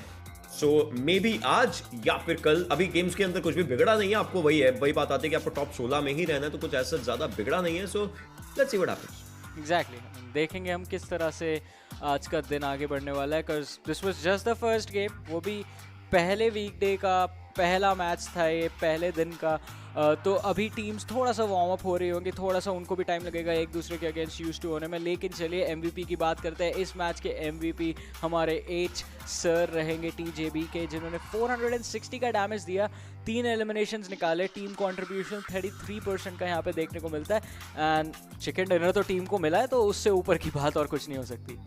सो मे बी आज या फिर कल, अभी गेम्स के अंदर कुछ भी बिगड़ा नहीं है, आपको वही बात आती है कि आपको टॉप 16 में ही रहना है, तो कुछ ऐसा ज्यादा बिगड़ा नहीं है। So let's see what happens. Exactly, देखेंगे हम किस तरह से आज का दिन आगे बढ़ने वाला है, because this was just the first game, वो भी पहले वीकडे का पहला मैच था, ये पहले दिन का, तो अभी टीम्स थोड़ा सा वार्म अप हो रही होंगी, थोड़ा सा उनको भी टाइम लगेगा एक दूसरे के अगेंस्ट यूज टू होने में। लेकिन चलिए एमवीपी की बात करते हैं। इस मैच के एमवीपी हमारे एच सर रहेंगे TJB के, जिन्होंने 460 का डैमेज दिया, 3 एलिमिनेशंस निकाले। टीम कंट्रीब्यूशन 33% का यहाँ पे देखने को मिलता है एंड चिकन डिनर तो टीम को मिला है, तो उससे ऊपर की बात और कुछ नहीं हो सकती।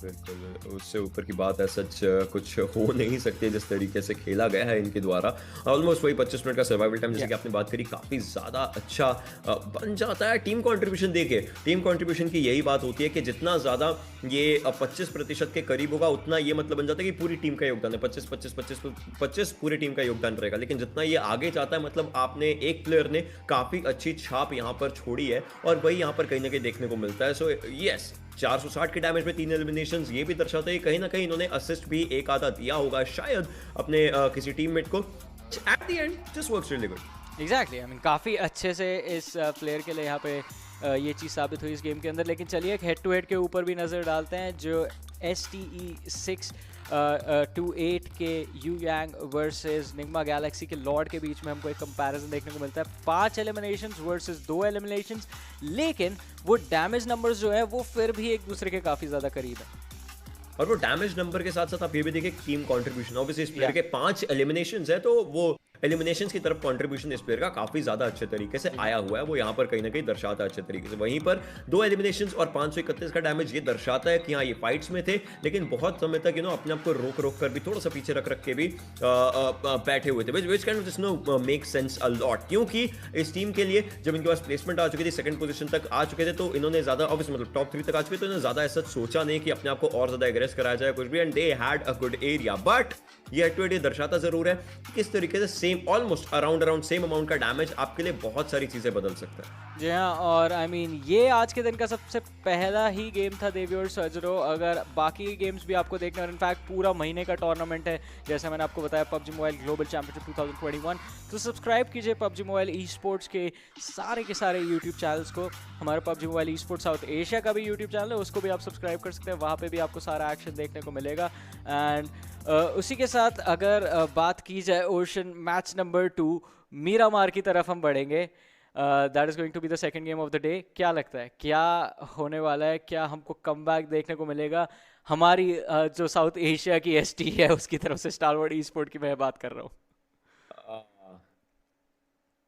बिल्कुल, उससे ऊपर की बात है, सच कुछ हो नहीं सकती जिस तरीके से खेला गया है इनके द्वारा। ऑलमोस्ट वही 25 मिनट का सर्वाइवल टाइम जैसे कि आपने बात करी, काफ़ी ज़्यादा अच्छा बन जाता है। टीम कंट्रीब्यूशन देखिए, टीम कंट्रीब्यूशन की यही बात होती है कि जितना ज़्यादा ये 25% के करीब होगा, उतना ये मतलब बन जाता है कि पूरी टीम का योगदान है। 25 पूरी टीम का योगदान रहेगा। लेकिन जितना ये आगे जाता है, मतलब आपने एक प्लेयर ने काफ़ी अच्छी छाप यहाँ पर छोड़ी है और वही यहाँ पर कहीं ना कहीं देखने को मिलता है। सो यस, 460 के डैमेज में 3 एलिमिनेशंस, ये भी दर्शाता है कहीं ना कहीं इन्होंने असिस्ट भी एक आधा दिया होगा शायद अपने किसी टीममेट को। At the end just works really good. Exactly, I mean काफ़ी अच्छे से इस प्लेयर के लिए यहाँ पे ये चीज़ साबित हुई इस गेम के अंदर। लेकिन चलिए एक हेड टू हेड के ऊपर भी नज़र डालते हैं, जो STE 6-8 के you Yang versus Nyingma Galaxy के लॉर्ड के बीच में हमको एक कंपैरिजन देखने को मिलता है। 5 एलिमिनेशंस वर्सेस 2 एलिमिनेशंस, लेकिन वो डैमेज नंबर्स जो है वो फिर भी एक दूसरे के काफ़ी ज़्यादा करीब है। और वो डैमेज नंबर के साथ साथ आप ये भी देखिए टीम कंट्रीब्यूशन, ऑब्वियसली इस प्लेयर के 5 एलिमिनेशंस है, तो वो एलिमिनेशंस की तरफ कंट्रीब्यूशन इस प्लेयर का काफी ज्यादा अच्छे तरीके से आया हुआ है, वो यहाँ पर कहीं ना कहीं दर्शाता है अच्छे तरीके से। वहीं पर 2 एलिमिनेशंस और 531 का डैमेज ये दर्शाता है कि हाँ ये फाइट्स में थे, लेकिन बहुत समय तक अपने आप को रोक कर भी थोड़ा सा पीछे रख के भी बैठे हुए थे, which kind of this know make sense a lot. क्योंकि इस टीम के लिए जब इनके पास प्लेसमेंट आ चुकी थी, सेकंड पोजीशन तक आ चुके थे, तो इन्होंने ज्यादा ऑब्वियसली मतलब टॉप 3 तक आ चुके, तो इन्होंने ज्यादा ऐसा सोचा नहीं कि अपने आप को और ज्यादा एग्रेस कराया जाए कुछ भी, and they had a good area. But ये एक्टिविटी दर्शाता जरूर है कि किस तरीके से same almost around same amount का डैमेज आपके लिए बहुत सारी चीजें बदल सकता है। जी हाँ, और आई मीन ये आज के दिन का सबसे पहला ही गेम था देवियोर सर्जरो। अगर बाकी गेम्स भी आपको देखना, और इनफैक्ट पूरा महीने का टूर्नामेंट है जैसे मैंने आपको बताया, PUBG मोबाइल ग्लोबल चैंपियनशिप 2021, तो सब्सक्राइब कीजिए PUBG मोबाइल ई स्पोर्ट्स के सारे यूट्यूब चैनल्स को। हमारे PUBG mobile e sports south Asia का भी यूट्यूब चैनल है, उसको भी आप सब्सक्राइब कर सकते हैं, वहाँ पे भी आपको सारा एक्शन देखने को मिलेगा। एंड उसी के साथ अगर बात की जाए ओशन मैच नंबर 2 मीरामार की तरफ हम बढ़ेंगे। That is going to be the second game of the day. क्या लगता है क्या होने वाला है? क्या हमको कमबैक देखने को मिलेगा? हमारी जो साउथ एशिया की STE है उसकी तरफ से, स्टारवॉर्ड ई स्पोर्ट की मैं बात कर रहा हूँ।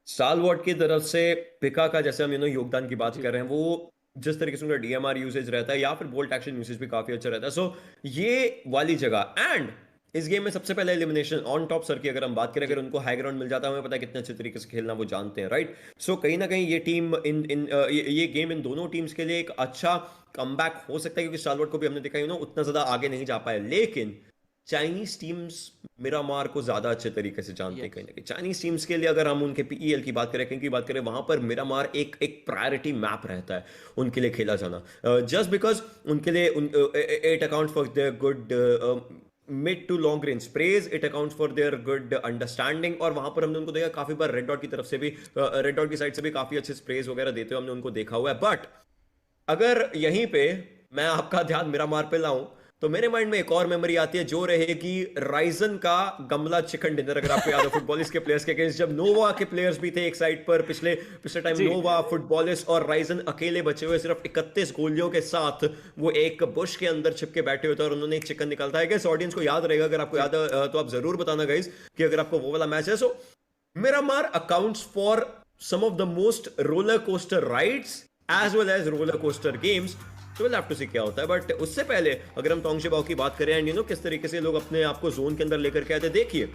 स्टारवॉर्ड की तरफ से पिका का जैसे हम योगदान की बात कर रहे हैं, वो जिस तरीके से उनका DMR यूसेज रहता है या फिर बोल्ट एक्शन यूसेज भी काफी अच्छा रहता है। सो ये वाली जगह, एंड इस गेम में सबसे पहले एलिमिनेशन ऑन टॉप सर की अगर हम बात करें, अगर उनको हाई ग्राउंड मिल जाता है, हमें पता है कितने अच्छे तरीके से खेलना वो जानते हैं, राइट। सो कहीं ना कहीं ये टीम ये गेम इन दोनों टीम्स के लिए एक अच्छा कमबैक हो सकता है, क्योंकि स्टारवॉर्ड को भी हमने देखा उतना ज्यादा आगे नहीं जा पाए, लेकिन चाइनीज टीम्स मिरामार को ज्यादा अच्छे तरीके से जानते हैं। कहीं ना कहीं चाइनीज टीम्स के लिए अगर हम उनके PEL की बात करें, की बात करें, वहां पर मिरामार एक प्रायोरिटी मैप रहता है उनके लिए खेला जाना, जस्ट बिकॉज उनके लिए it account for their good mid to long range sprays, it accounts for their good understanding. और वहां पर हमने उनको देखा काफी बार रेड डॉट की तरफ से भी, रेड डॉट की साइड से भी काफी अच्छे स्प्रेज वगैरह देते हुए हमने उनको देखा हुआ है। बट अगर यहीं पे मैं आपका ध्यान मिरामार पे लाऊं, तो मेरे माइंड में एक और मेमोरी आती है, जो रहेगी राइजन का गमला चिकन डिनर। अगर आपको याद हो फुटबॉलिस्ट के प्लेयर्स के अगेंस्ट, जब नोवा के प्लेयर्स भी थे एक साइड पर, पिछले टाइम नोवा, फुटबॉलिस्ट और राइजन अकेले बचे हुए सिर्फ 31 गोलियों के साथ वो एक बुश के अंदर छिपके बैठे हुए थे और उन्होंने एक चिकन निकालता है। गाइस ऑडियंस को याद रहेगा, अगर आपको याद है तो आप जरूर बताना गाइस कि अगर आपको वो वाला मैच है। So Miramar accounts for some of the most roller coaster rides as well as roller coaster games. तो we'll have to see क्या होता है। बट उससे पहले अगर हम तोंगशेबाओ की बात करें, एंड किस तरीके से लोग अपने आप को जोन के अंदर लेकर के आते हैं, देखिए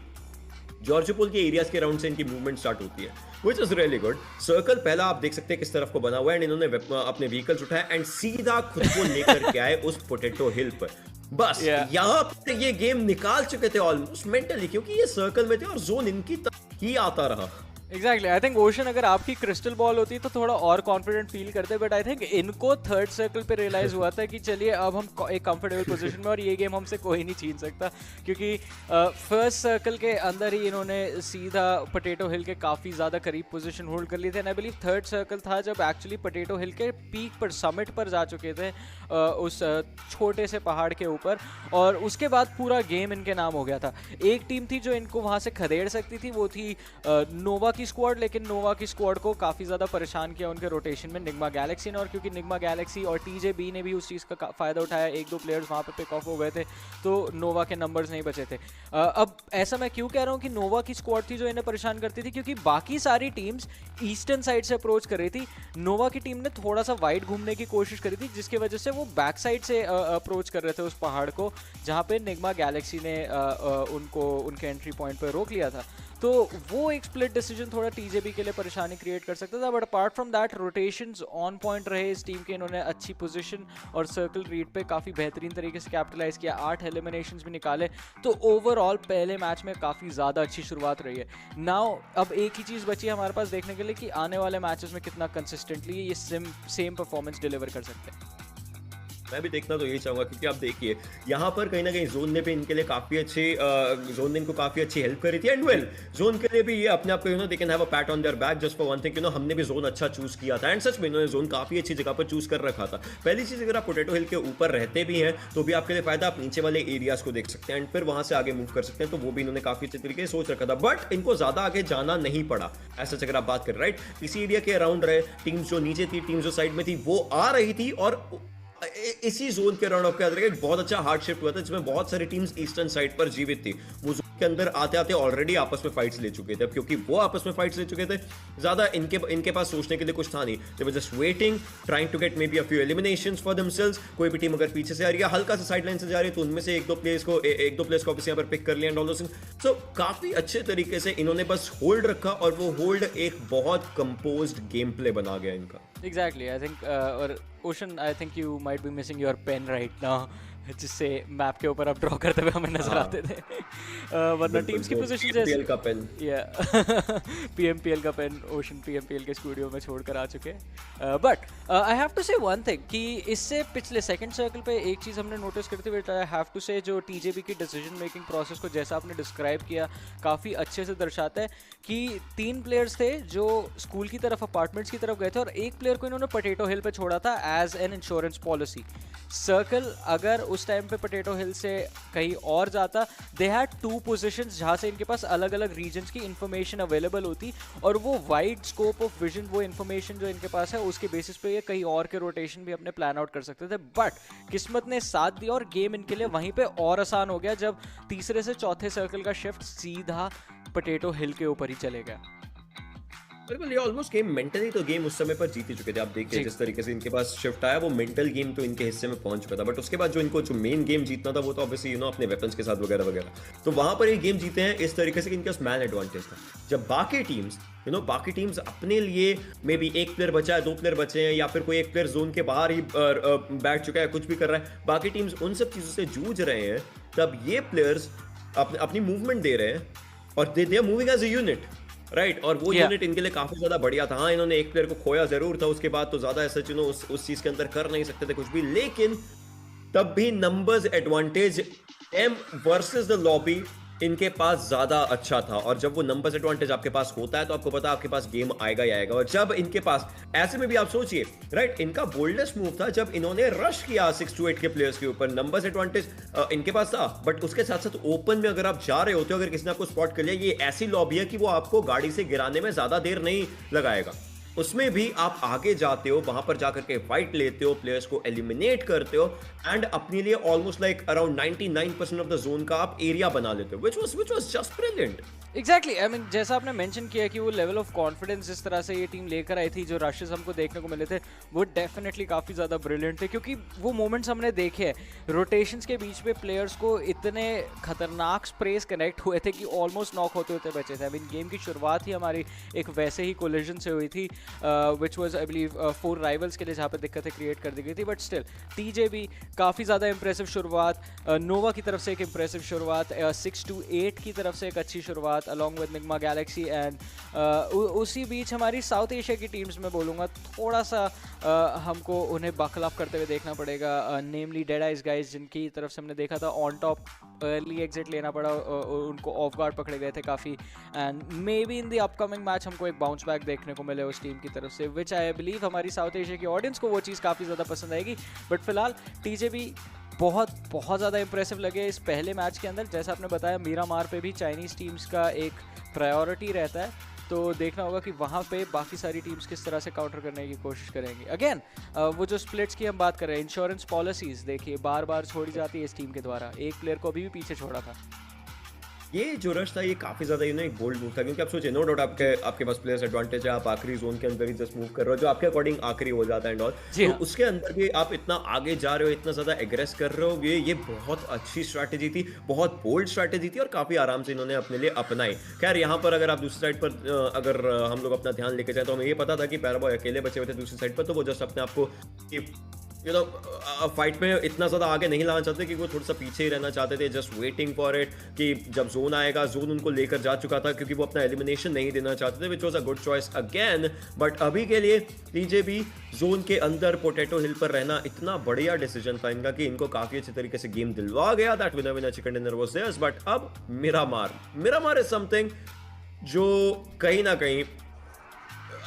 जॉर्जियोपोल के एरियाज के राउंड से इनकी मूवमेंट स्टार्ट होती है, which is really good. Circle पहला आप देख सकते हैं किस तरफ को बना हुआ है, एंड इन्होंने अपने व्हीकल्स उठाए एंड सीधा खुद को लेकर के आए उस पोटैटो हिल पर। बस यहाँ पर ये गेम निकाल चुके थे ऑलमोस्ट मेंटली, क्योंकि ये सर्कल में थे और जोन इनकी तरफ ही आता रहा। एग्जैक्टली, आई थिंक ओशन अगर आपकी क्रिस्टल बॉल होती तो थोड़ा और कॉन्फिडेंट फील करते, बट आई थिंक इनको थर्ड सर्कल पे रियलाइज हुआ था कि चलिए अब हम एक कंफर्टेबल पोजीशन में और ये गेम हमसे कोई नहीं छीन सकता, क्योंकि फर्स्ट सर्कल के अंदर ही इन्होंने सीधा पोटैटो हिल के काफ़ी ज़्यादा करीब पोजीशन होल्ड कर ली थी। And I believe third circle था जब एक्चुअली पोटैटो हिल के पीक पर, समिट पर जा चुके थे उस छोटे से पहाड़ के ऊपर, और उसके बाद पूरा गेम इनके नाम हो गया था। एक टीम थी जो इनको वहाँ से खदेड़ सकती थी, वो थी नोवा की स्क्वाड, लेकिन नोवा की स्क्वाड को काफ़ी ज़्यादा परेशान किया उनके रोटेशन में निग्मा गैलेक्सी ने, और क्योंकि निग्मा गैलेक्सी और टीजेबी ने भी उस चीज़ का फ़ायदा उठाया, एक दो प्लेयर्स वहाँ पे पिक ऑफ हो गए थे, तो नोवा के नंबर्स नहीं बचे थे। अब ऐसा मैं क्यों कह रहा हूँ कि नोवा की स्क्वाड थी जो इन्हें परेशान करती थी, क्योंकि बाकी सारी टीम्स ईस्टर्न साइड से अप्रोच कर रही थी, नोवा की टीम ने थोड़ा सा वाइड घूमने की कोशिश करी थी, जिसकी वजह से वो बैक साइड से अप्रोच कर रहे थे उस पहाड़ को, जहाँ पे निग्मा गैलेक्सी ने उनको उनके एंट्री पॉइंट पर रोक लिया था। तो वो एक स्प्लिट डिसीजन थोड़ा टीजेबी के लिए परेशानी क्रिएट कर सकता था, but apart from that rotations on point रहे इस टीम के, इन्होंने अच्छी पोजीशन और सर्कल रीड पे काफ़ी बेहतरीन तरीके से कैपिटलाइज किया, 8 एलिमिनेशंस भी निकाले, तो ओवरऑल पहले मैच में काफ़ी ज़्यादा अच्छी शुरुआत रही है। नाउ अब एक ही चीज़ बची है हमारे पास देखने के लिए कि आने वाले मैचेस में कितना कंसिस्टेंटली ये सेम परफॉर्मेंस डिलीवर कर सकते हैं। मैं भी देखना तो यही चाहूंगा, क्योंकि आप देखिए यहाँ पर कहीं ना कहीं जोन ने भी इनके लिए काफी अच्छी जोन ने इनको काफी अच्छी हेल्प करी थी, एंड वेल जोन के लिए भी ये अपने आप को they can have a PAT on their back just for one thing, हमने भी जोन अच्छा चूज किया था, एंड सच में इन्होंने जोन काफी अच्छी जगह पर चूज कर रखा था। पहली चीज, अगर आप पोटैटो हिल के ऊपर रहते भी हैं तो भी आपके लिए फायदा, आप नीचे वाले एरियाज को देख सकते हैं एंड फिर वहां से आगे मूव कर सकते हैं, तो वो भी इन्होंने काफी अच्छे तरीके से सोच रखा था, बट इनको ज्यादा आगे जाना नहीं पड़ा। ऐसा अगर आप बात करें, राइट, इसी एरिया के अराउंड रहे, टीम्स जो नीचे थी, टीम्स जो साइड में थी, वो आ रही थी, और इसी जोन के राउंड ऑफ के अंदर एक बहुत अच्छा हार्ड शिफ्ट हुआ था, जिसमें बहुत सारी टीम्स ईस्टर्न साइड पर जीवित थी। वो जोन के अंदर आते आते ऑलरेडी आपस में फाइट्स ले चुके थे, अब क्योंकि वो आपस में फाइट्स ले चुके थे, ज्यादा इनके पास सोचने के लिए कुछ था नहीं, they were just waiting, trying to get maybe a few eliminations for themselves. कोई भी टीम अगर पीछे से आ रही है, हल्का सा साइड लाइन से जा रही है, तो उनमें से एक दो प्लेयर्स को ऑब्वियसली यहाँ पर पिक कर लिया एंड ऑल दोस थिंग्स। सो काफी अच्छे तरीके से इन्होंने बस होल्ड रखा, और वो होल्ड एक बहुत कंपोज्ड गेम प्ले बना गया इनका। Exactly, I think और Ocean, I think you might be missing your pen right now, जिससे मैप के ऊपर आप ड्रॉ करते हुए हमें नजर आते थे, वरना टीम्स की पोजीशन जैसे PMPL का पेन, PMPL का पेन ओशन PMPL के स्टूडियो में छोड़कर आ चुके हैं। बट आई हैव टू से वन थिंग कि इससे पिछले सेकंड सर्कल पे एक चीज़ हमने नोटिस करती हुई, आई हैव टू से जो TJB की डिसीजन मेकिंग प्रोसेस को जैसा आपने डिस्क्राइब किया काफ़ी अच्छे से दर्शाता है कि 3 प्लेयर्स थे जो स्कूल की तरफ, अपार्टमेंट्स की तरफ गए थे, और एक प्लेयर को इन्होंने पोटैटो हिल पे छोड़ा था as an insurance policy. Circle अगर उस टाइम पे पोटैटो हिल से कहीं और जाता, दे हैड 2 पोजीशंस जहाँ से इनके पास अलग अलग रीजन्स की इन्फॉर्मेशन अवेलेबल होती, और वो वाइड स्कोप ऑफ विजन, वो इन्फॉर्मेशन जो इनके पास है उसके बेसिस पे ये कहीं और के रोटेशन भी अपने प्लान आउट कर सकते थे, बट किस्मत ने साथ दिया और गेम इनके लिए वहीं पे और आसान हो गया जब तीसरे से चौथे सर्कल का शिफ्ट सीधा पोटैटो हिल के ऊपर ही चले गया। बिल्कुल, ये ऑलमोस्ट गेम मेंटली तो गेम उस समय पर जीत ही चुके थे। आप देखिए जिस तरीके से इनके पास शिफ्ट आया, वो मेंटल गेम तो इनके हिस्से में पहुंच चुका था, बट उसके बाद जो इनको जो मेन गेम जीतना था वो तो ऑब्वियसली अपने वेपन्स के साथ वगैरह वगैरह, तो वहां पर ये गेम जीते हैं इस तरीके से कि इनके पास मैन एडवांटेज था। जब बाकी टीम्स अपने लिए मे बी एक प्लेयर बचा है, 2 प्लेयर बचे हैं, या फिर कोई एक प्लेयर जोन के बाहर ही बैठ चुका है, कुछ भी कर रहा है, बाकी टीम्स उन सब चीजों से जूझ रहे हैं, तब ये प्लेयर्स अपनी मूवमेंट दे रहे हैं और they are moving as a unit, right, और वो यूनिट इनके लिए काफी ज्यादा बढ़िया था। हाँ, इन्होंने एक प्लेयर को खोया जरूर था, उसके बाद तो ज्यादा ऐसा उस चीज के अंदर कर नहीं सकते थे कुछ भी, लेकिन तब भी numbers advantage um versus the lobby इनके पास ज्यादा अच्छा था, और जब वो नंबर्स एडवांटेज आपके पास होता है तो आपको पता है आपके पास गेम आएगा ही आएगा। और जब इनके पास ऐसे में भी आप सोचिए, राइट, इनका बोल्डेस्ट मूव था जब इन्होंने रश किया 6 to 8 के प्लेयर्स के ऊपर, नंबर्स एडवांटेज इनके पास था, बट उसके साथ साथ ओपन में अगर आप जा रहे होते हो, अगर किसी ने आपको स्पॉट कर लिया, ये ऐसी लॉबी है कि वो आपको गाड़ी से गिराने में ज्यादा देर नहीं लगाएगा, उसमें भी आप आगे जाते हो, वहां पर जाकर के फाइट लेते हो, प्लेयर्स को एलिमिनेट करते हो, एंड अपने लिए almost like around 99% of the zone का आप एरिया बना लेते हो, which was just brilliant. Exactly, I mean जैसा आपने मेंशन किया कि वो लेवल ऑफ कॉन्फिडेंस जिस तरह से ये टीम लेकर आई थी, जो रशेस हमको देखने को मिले थे, वो डेफिनेटली काफ़ी ज़्यादा ब्रिलियंट थे, क्योंकि वो मोमेंट्स हमने देखे हैं रोटेशंस के बीच में प्लेयर्स को इतने खतरनाक स्प्रेस कनेक्ट हुए थे कि ऑलमोस्ट नॉक होते होते बचे थे। आई मीन गेम की शुरुआत ही हमारी एक वैसे ही कोलिजन से हुई थी, which was I believe 4 rivals के लिए, जहाँ पे दिक्कतें क्रिएट कर दी गई थी. बट स्टिल TJB काफ़ी ज़्यादा इंप्रेसिव शुरुआत, नोवा की तरफ से एक इंप्रेसिव शुरुआत, 6-8 की तरफ से एक अच्छी शुरुआत along with Nyingma Galaxy. And उसी बीच हमारी साउथ एशिया की टीम्स में बोलूँगा थोड़ा सा हमको उन्हें बखलाफ करते हुए देखना पड़ेगा, नेमली डेड आइज गाइज, जिनकी तरफ से हमने देखा था ऑन टॉप अर्ली एग्जिट लेना पड़ा, उनको ऑफ गार्ड पकड़े गए थे काफ़ी. And may be in the upcoming match हमको एक बाउंस बैक देखने को मिले उस टीम की तरफ से, विच आई बिलीव हमारी साउथ एशिया की ऑडियंस को वो चीज़ काफ़ी ज़्यादा पसंद आएगी. बट फिलहाल TJB बहुत ज़्यादा इंप्रेसिव लगे इस पहले मैच के अंदर. जैसा आपने बताया, मीरामार पे भी चाइनीज़ टीम्स का एक प्रायोरिटी रहता है, तो देखना होगा कि वहाँ पे बाकी सारी टीम्स किस तरह से काउंटर करने की कोशिश करेंगी. अगेन वो जो स्प्लिट्स की हम बात कर रहे हैं, इंश्योरेंस पॉलिसीज़ देखिए बार बार छोड़ी जाती है इस टीम के द्वारा. एक प्लेयर को अभी भी पीछे छोड़ा था. ये जो रश था ये काफी ज्यादा एक बोल्ड मूव था, क्योंकि आप सोचिए नो डाउट आपके पास प्लेयर्स एडवांटेज है, आप आखिरी जोन के अंदर ही जस्ट मूव कर रहे हो जो आपके अकॉर्डिंग आखिरी हो जाता है एंड ऑल. तो उसके अंदर भी आप इतना आगे जा रहे हो, इतना ज्यादा एग्रेस कर रहे हो, ये बहुत अच्छी स्ट्रैटेजी थी, बहुत बोल्ड स्ट्रैटेजी थी और काफी आराम से इन्होंने अपने लिए अपनाई. खैर यहाँ पर अगर आप दूसरी साइड पर अगर हम लोग अपना ध्यान लेके जाए तो हमें ये पता था कि पैराबॉय अकेले बचे हुए थे दूसरी साइड पर, तो वो जस्ट अपने आप को फाइट में इतना ज़्यादा आगे नहीं लाना चाहते कि वो थोड़ा सा पीछे ही रहना चाहते थे, जस्ट वेटिंग फॉर इट कि जब जोन आएगा. जोन उनको लेकर जा चुका था क्योंकि वो अपना एलिमिनेशन नहीं देना चाहते थे, which was a good choice again. But अभी के लिए TJB जोन के अंदर पोटैटो हिल पर रहना इतना बढ़िया डिसीजन था इनका कि इनको काफ़ी अच्छे तरीके से गेम दिलवा गया. That winner chicken dinner was theirs. But अब मिरामार इज समथिंग जो कहीं ना कहीं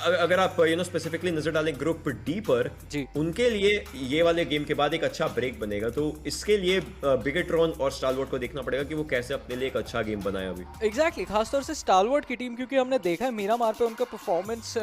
अगर आप स्पेसिफिकली नजर डालें ग्रुप डी पर जी, उनके लिए ये वाले गेम के बाद एक अच्छा ब्रेक बनेगा. तो इसके लिए बिगेट्रॉन और स्टालवर्ड को देखना पड़ेगा कि वो कैसे अपने लिए एक अच्छा गेम बनाए अभी. एग्जैक्टली खासतौर से स्टालवर्ड की टीम, क्योंकि हमने देखा है मीरामार पे उनका परफॉर्मेंस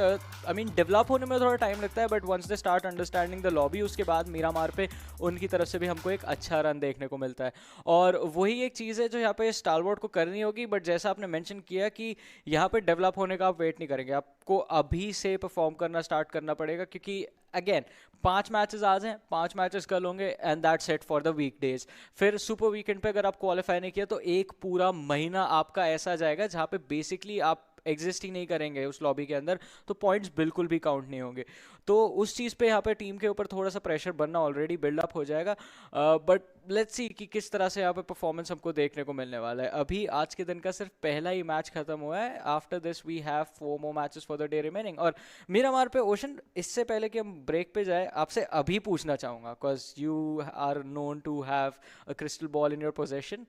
डेवलप होने में थोड़ा टाइम लगता है, but once they start understanding the lobby उसके बाद मीरामार पे उनकी तरफ से भी हमको एक अच्छा रन देखने को मिलता है. और वही एक चीज़ है जो यहाँ पे स्टालवर्ड को करनी होगी. बट जैसा आपने मेंशन किया कि यहाँ पे डेवलप होने का आप वेट नहीं करेंगे, आपको अभी से परफॉर्म करना स्टार्ट करना पड़ेगा, क्योंकि अगेन 5 मैचेस आज हैं, 5 मैचेस कल होंगे and that's it for the weekdays. फिर सुपर वीकेंड पे अगर आप क्वालिफाई नहीं किया तो एक पूरा महीना आपका ऐसा जाएगा जहाँ पे बेसिकली आप एग्जिस्ट ही नहीं करेंगे उस लॉबी के अंदर, तो पॉइंट्स बिल्कुल भी काउंट नहीं होंगे. तो उस चीज़ पे यहाँ पे टीम के ऊपर थोड़ा सा प्रेशर बनना ऑलरेडी बिल्डअप हो जाएगा. बट लेट्स सी कि किस तरह से यहाँ पे परफॉर्मेंस हमको देखने को मिलने वाला है. अभी आज के दिन का सिर्फ पहला ही मैच खत्म हुआ है. After this we have 4 more matches for the day remaining. और मीरामार पे ओशन, इससे पहले कि हम ब्रेक पे जाए, आपसे अभी पूछना चाहूँगा, because you are known to have a crystal ball in your possession,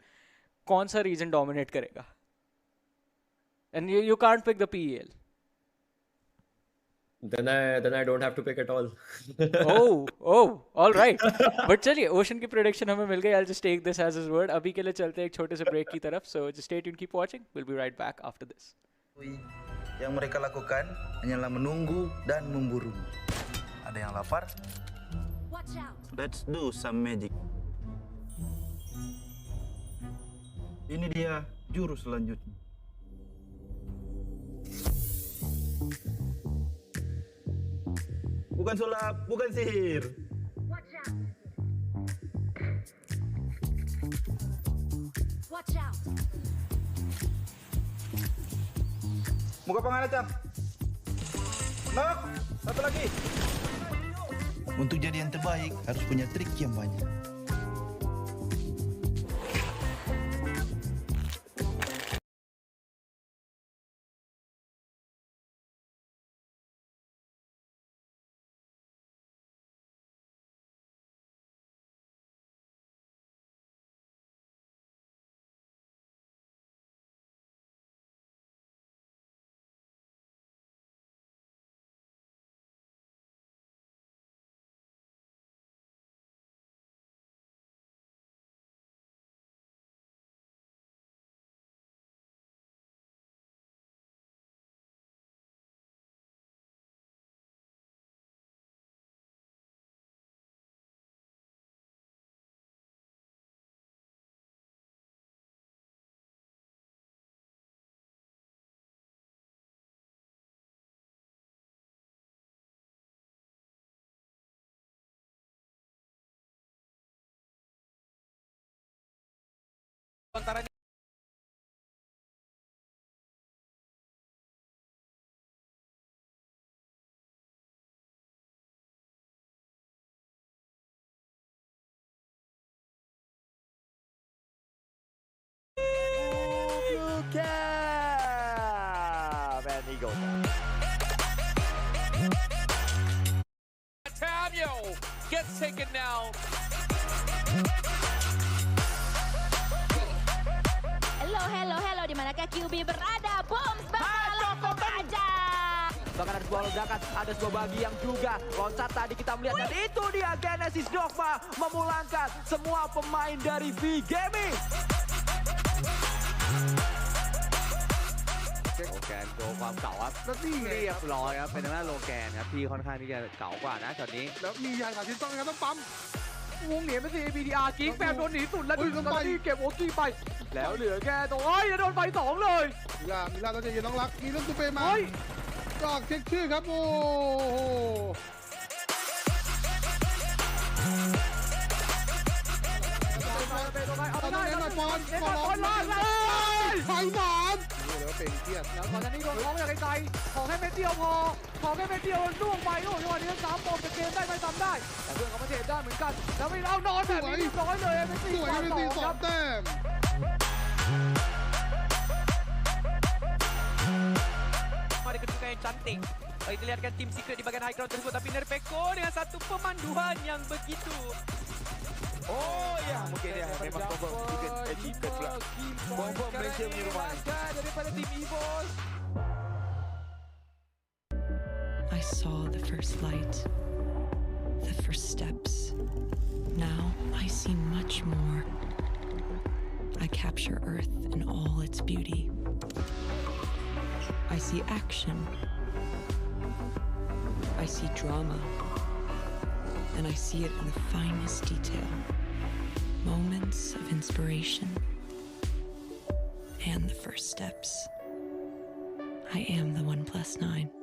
कौन सा रीजन डोमिनेट करेगा? And you can't pick the PEL. Then I don't have to pick at all. All right. But चलिए, ocean की prediction हमें मिल गई. I'll just take this as his word. अभी के लिए चलते हैं एक छोटे से ब्रेक की तरफ. So just stay tuned, keep watching. We'll be right back after this. Yang mereka lakukan hanyalah menunggu dan memburu. Ada yang lapar? Watch out. Let's do some magic. Ini dia jurus selanjutnya. Bukan sulap, bukan sihir. Watch out. Watch out. Muka pangalan, Cap. Knock, satu lagi. Untuk jadi yang terbaik harus punya trik yang banyak. WildCat! And he goes. Tavio gets taken now. Hello, di manakah QB berada? Boom, langsung aja. Bahkan ada sebuah lonjakan, ada sebuah bagi yang juga loncat tadi kita melihat. Dan itu dia Genesis Dogma memulangkan semua pemain dari V Gaming. โลแกนโชว์ความเก่าครับแล้วนี่เรียบร้อยครับเป็นทางด้านโลแกนครับที่ค่อนข้างที่จะเก่ากว่านะช็อตนี้แล้วมียางขาชิ้นต้องนะครับต้องปั๊มวงเหนียนเป็น BTR กิ๊กแปมโดนหนีสุดแล้วดึงตอนนี้เก็บโอกี้ไปแล้วเหลือแค่ตัวโอ้ยโดนไฟ2เลยมิลาต้องใจเย็นต้องรักมีเรื่องตูเปมาจอกเช็คชื่อครับโอ้โหเอาได้แล้วบอลลากเลยไฟหวานแล้วเป็นเครียดแล้วตอนนี้โดนคล้องจากไกลๆขอแค่เม็ดเดียวพอขอแค่เม็ดเดียวล่วงไปโอ้ยจังหวะนี้3 ปอมจากเกมได้ไม่ทำได้แต่เพื่อนเขามาเทรดได้เหมือนกันแล้วไม่เอานอนแบบนี้เรียบร้อยเลยไม่ตี2 ครับแต้มada kedudukan yang cantik. Kita lihatkan tim secret di bagian high ground tersebut, tapi dari Poco dengan satu pemanduan yang begitu. Oh ya, mungkin ya memang Cobra mungkin achievement pula. Cobra Malaysia punya rumah daripada tim EVOS. I saw the first light, the first steps. Now I see much more. I capture Earth in all its beauty. I see action. I see drama. And I see it in the finest detail. Moments of inspiration. And the first steps. I am the 1+9.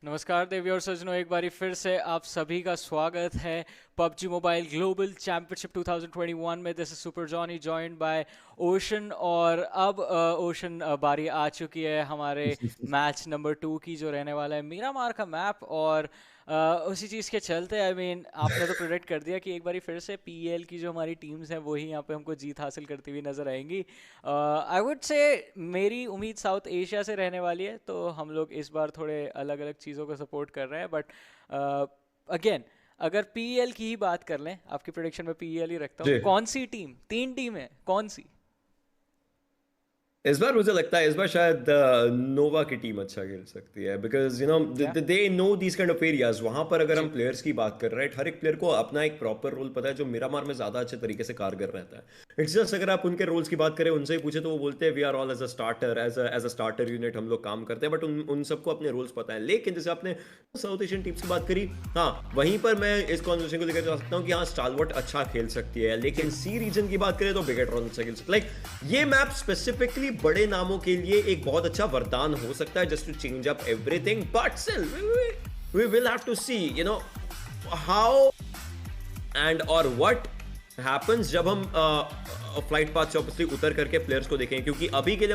नमस्कार देवी और सज्जनों, एक बारी फिर से आप सभी का स्वागत है PUBG Mobile ग्लोबल चैंपियनशिप 2021 में. This is super Johnny joined by ocean और अब ओशन बारी आ चुकी है हमारे मैच नंबर 2 की, जो रहने वाला है मीरामार का मैप. और उसी चीज़ के चलते आई मीन आपने तो प्रेडिक्ट कर दिया कि एक बारी फिर से PEL की जो हमारी टीम्स हैं वही यहाँ पे हमको जीत हासिल करती हुई नज़र आएंगी. आई वुड से मेरी उम्मीद साउथ एशिया से रहने वाली है, तो हम लोग इस बार थोड़े अलग अलग चीज़ों को सपोर्ट कर रहे हैं. बट अगेन अगर PEL की ही बात कर लें, आपकी प्रेडिक्शन में PEL ही रखता हूँ. कौन सी टीम, 3 टीम है, कौन सी? इस बार मुझे लगता है इस बार शायद नोवा की टीम अच्छा खेल सकती है, because you know they know these kind of areas. वहां पर अगर हम प्लेयर्स की बात कर रहे हैं, हर एक प्लेयर को अपना एक प्रॉपर रोल पता है जो मिरामार में ज्यादा अच्छे तरीके से कारगर रहता है. इट्स जस्ट अगर आप उनके रोल्स की बात करें, उनसे ही पूछे तो वो बोलते हैं we are all as a starter, as a starter unit हम लोग काम करते हैं. बट उन सबको अपने रोल्स पता है. लेकिन जैसे आपने साउथ एशियन टीम्स की बात करी, हाँ वहीं पर मैं इस कॉन्वर्सेशन को लेकर जा सकता हूँ कि हाँ स्टालवर्ट अच्छा खेल सकती है. लेकिन सी रीजन की बात करें तो बिगेट्रॉन अच्छा खेल सकती है. लाइक ये मैप स्पेसिफिकली बड़े नामों के लिए एक बहुत अच्छा वरदान हो सकता है, just to change up everything. But still we will have to see you know how and और व्हाट हैपेंस जब हम फ्लाइट पाथ से ऑब्वियसली उतर करके प्लेयर्स को देखें. क्योंकि अभी के लिए हम